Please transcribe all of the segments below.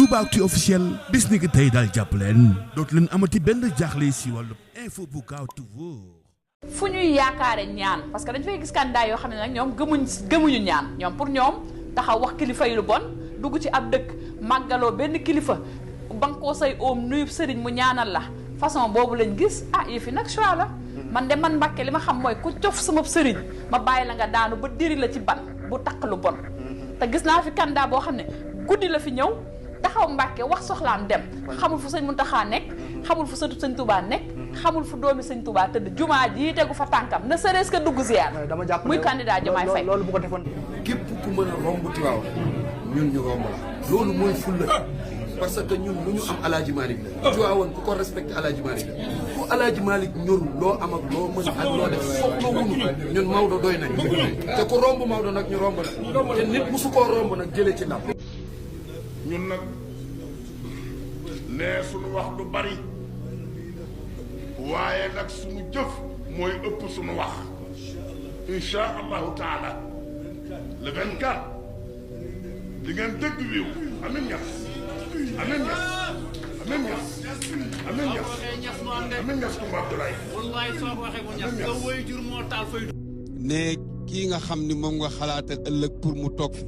Toubactu officiel bis ni ki tey daal jàpp leen dootu leen amati benn jaaxle si wàllu info bu gaaw te wóor. fu ñuy yaakaare ñaan parce que dañu fay gis candidat yoo xam ne nag ñoom gëmuñu ñaan ñoom pour ñoom taxaw wax kilifa yi lu bon dugg ci ab dëkk màggaloo benn kilifa bankoo say oom nuyub sëriñ mu ñaanal la façon boobu lañ gis yi fi nag choix la man de man Mbàkke li ma xam mooy ku cof sama sëriñ ma bàyyi la nga daanu ba diri la ci ban bu takk lu bon te gis naa fi candidat boo xam ne guddi la fi ñëw taxaw Mbàkke wax soxlaam dem xamul fu sëñ Muntaxa nekk xamul fu sëtu sëñ Touba nekk xamul fu doomi sëñ Touba tëdd jumaa ji tegu fa tànkam ne serait-ce que dugg ziar muy candidat Diomaye Faye loolu bu ko defoon képp ku mën a romb Tiwaawan ñun ñu romb la loolu mooy fulla parce que ñun lu ñu am Alaaji Malick la Tiwaawan ku ko respecté Alaaji Malick la ku Alaaji Malick ñorul loo am ak loo mën ak loo def soxla wuñu ñun Maodo doy nañ te ku romb Maodo nag ñu romb la te nit musu koo romb nag jëlee ci ndam ñun nag nee suñu wax du bari waaye nag suñu jëf mooy ëpp suñu wax insha allahu taala le 24 di ngeen dëgg wiiw amin ñas amin ñas amin ñas amin ñas amin ñas Kumba Abdoulaye wallahi soo waxee mu ñas sa way jur moo taal fay ne kii nga xam ni moom nga xalaatal ëllëg pour mu toog fi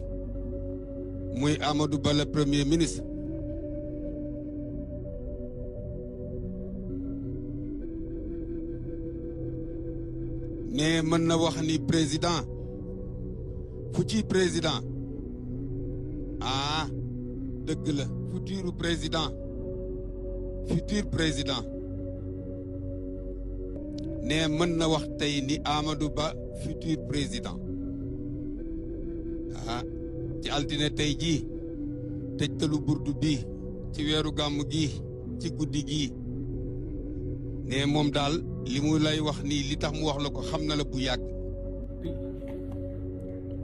muy Amadou Ba le premier ministre ne mën na wax ni président futur président dëgg la futur président ne mën na wax tey ni Amadou Ba futur président ci altine tey jii tëjtalu burdu bi ci weeru gàmm gi ci guddi gi ne moom daal li mu lay wax nii li tax mu wax la ko xam na la bu yàgg.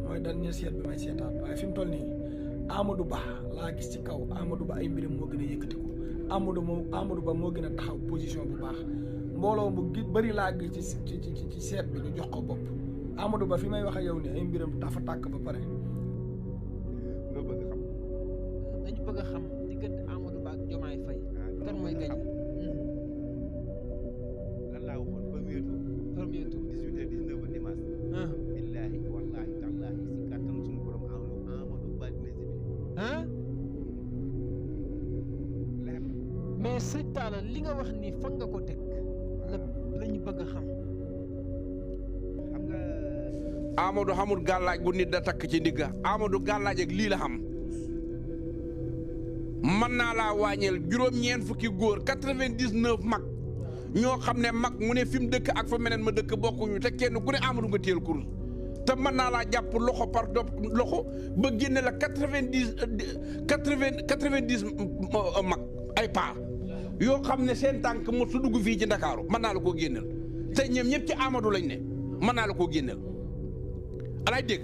mooy dernier seet bi may seetaan waaye fi mu toll nii Amadou Ba laa gis ci kaw Amadou Ba ay mbiram moo gën a yëkkati ko Amadou Ba moo gën a taxaw position bu baax mbooloo bu bëri laa gis ci seet bi ñu jox ko bopp Amadou Ba fi may wax ak yow ni ay mbiram dafa tàkk ba pare. dañu bëgg a xam diggante Amadou Ba ak Diomaye Faye kan mooy gañ. lan laa waxoon premier tour 18h 19h dimanche. billahi wallahi tallahi si kàttan suñu borom Amadou Ba dina si mais sëñ Talla li nga wax ni fan nga ko teg la ñu bëgg a xam. xam nga. Amadou xamul gàllaaj bu nit da takk ci ndigga Amadou gàllaaj ak lii la xam. mën naa laa wàññeel juróom-ñeent fukki góor 99 mag ñoo xam ne mag mu ne fi mu dëkk ak fa meneen ma dëkk bokkuñu te kenn ku ne Amadou nga téel kurus te mën naa laa jàpp loxo par loxo ba génne la 90 mag ay paa yoo xam ne seen tànk mo su dugg fii ci Ndakaaru mën naa la koo génneel te ñoom ñëpp ci Amadou lañ ne mën naa la koo génneel alaay dégg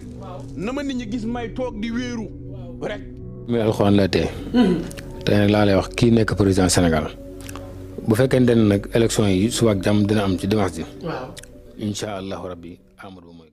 na ma nit ñi gis may toog di wéeru rek. muy alxuraan la tey nag laa lay wax kii nekk président Sénégal bu fekkente ne nag élection yi suba ak jàmm dina am ci dimanche ji. waaw incha allahu rabbi Amadou mooy